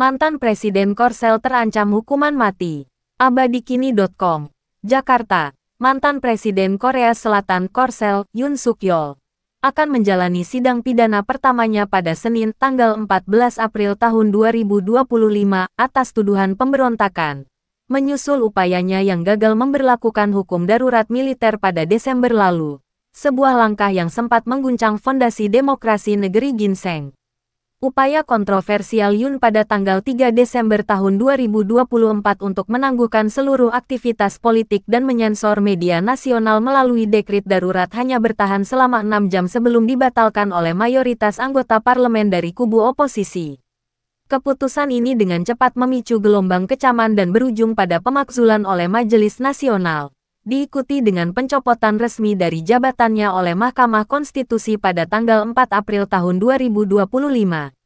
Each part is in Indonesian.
Mantan Presiden Korsel terancam hukuman mati. Abadikini.com, Jakarta. Mantan Presiden Korea Selatan Korsel, Yoon Suk Yeol, akan menjalani sidang pidana pertamanya pada Senin, tanggal 14 April tahun 2025 atas tuduhan pemberontakan, menyusul upayanya yang gagal memberlakukan hukum darurat militer pada Desember lalu, sebuah langkah yang sempat mengguncang fondasi demokrasi negeri ginseng. Upaya kontroversial Yoon pada tanggal 3 Desember tahun 2024 untuk menangguhkan seluruh aktivitas politik dan menyensor media nasional melalui dekret darurat hanya bertahan selama 6 jam sebelum dibatalkan oleh mayoritas anggota parlemen dari kubu oposisi. Keputusan ini dengan cepat memicu gelombang kecaman dan berujung pada pemakzulan oleh Majelis Nasional, diikuti dengan pencopotan resmi dari jabatannya oleh Mahkamah Konstitusi pada tanggal 4 April tahun 2025.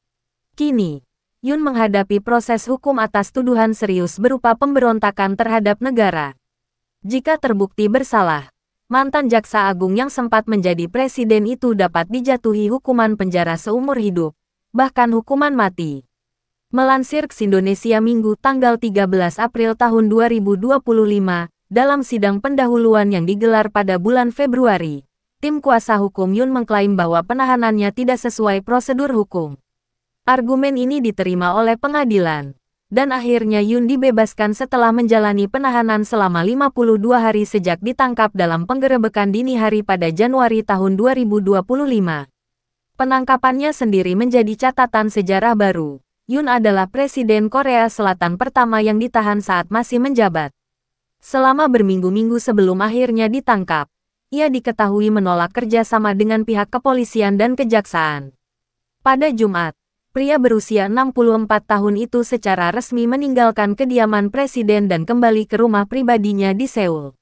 Kini, Yoon menghadapi proses hukum atas tuduhan serius berupa pemberontakan terhadap negara. Jika terbukti bersalah, mantan jaksa agung yang sempat menjadi presiden itu dapat dijatuhi hukuman penjara seumur hidup, bahkan hukuman mati. Melansir X Indonesia Minggu tanggal 13 April tahun 2025, dalam sidang pendahuluan yang digelar pada bulan Februari, tim kuasa hukum Yoon mengklaim bahwa penahanannya tidak sesuai prosedur hukum. Argumen ini diterima oleh pengadilan, dan akhirnya Yoon dibebaskan setelah menjalani penahanan selama 52 hari sejak ditangkap dalam penggerebekan dini hari pada Januari tahun 2025. Penangkapannya sendiri menjadi catatan sejarah baru. Yoon adalah Presiden Korea Selatan pertama yang ditahan saat masih menjabat. Selama berminggu-minggu sebelum akhirnya ditangkap, ia diketahui menolak kerjasama dengan pihak kepolisian dan kejaksaan. Pada Jumat, pria berusia 64 tahun itu secara resmi meninggalkan kediaman presiden dan kembali ke rumah pribadinya di Seoul.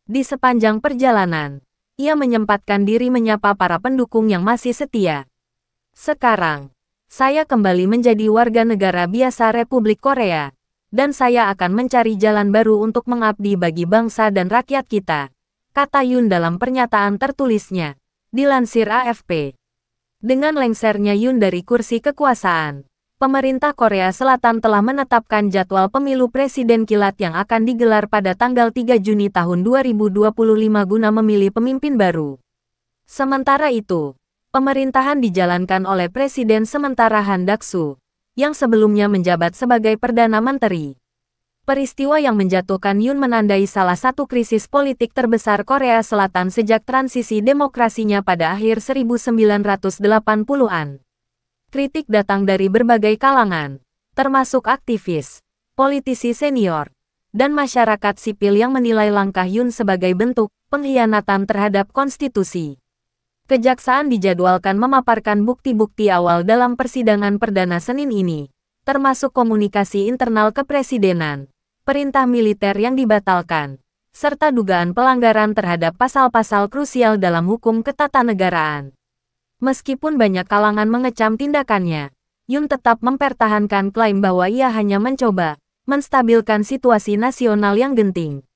Di sepanjang perjalanan, ia menyempatkan diri menyapa para pendukung yang masih setia. Sekarang, saya kembali menjadi warga negara biasa Republik Korea, dan saya akan mencari jalan baru untuk mengabdi bagi bangsa dan rakyat kita, kata Yoon dalam pernyataan tertulisnya, dilansir AFP. Dengan lengsernya Yoon dari kursi kekuasaan, pemerintah Korea Selatan telah menetapkan jadwal pemilu presiden kilat yang akan digelar pada tanggal 3 Juni tahun 2025 guna memilih pemimpin baru. Sementara itu, pemerintahan dijalankan oleh Presiden sementara Han Duck-soo, yang sebelumnya menjabat sebagai Perdana Menteri. Peristiwa yang menjatuhkan Yoon menandai salah satu krisis politik terbesar Korea Selatan sejak transisi demokrasinya pada akhir 1980-an. Kritik datang dari berbagai kalangan, termasuk aktivis, politisi senior, dan masyarakat sipil yang menilai langkah Yoon sebagai bentuk pengkhianatan terhadap konstitusi. Kejaksaan dijadwalkan memaparkan bukti-bukti awal dalam persidangan perdana Senin ini, termasuk komunikasi internal kepresidenan, perintah militer yang dibatalkan, serta dugaan pelanggaran terhadap pasal-pasal krusial dalam hukum ketatanegaraan. Meskipun banyak kalangan mengecam tindakannya, Yoon tetap mempertahankan klaim bahwa ia hanya mencoba menstabilkan situasi nasional yang genting.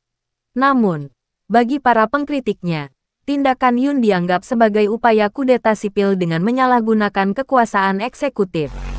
Namun, bagi para pengkritiknya, tindakan Yoon dianggap sebagai upaya kudeta sipil dengan menyalahgunakan kekuasaan eksekutif.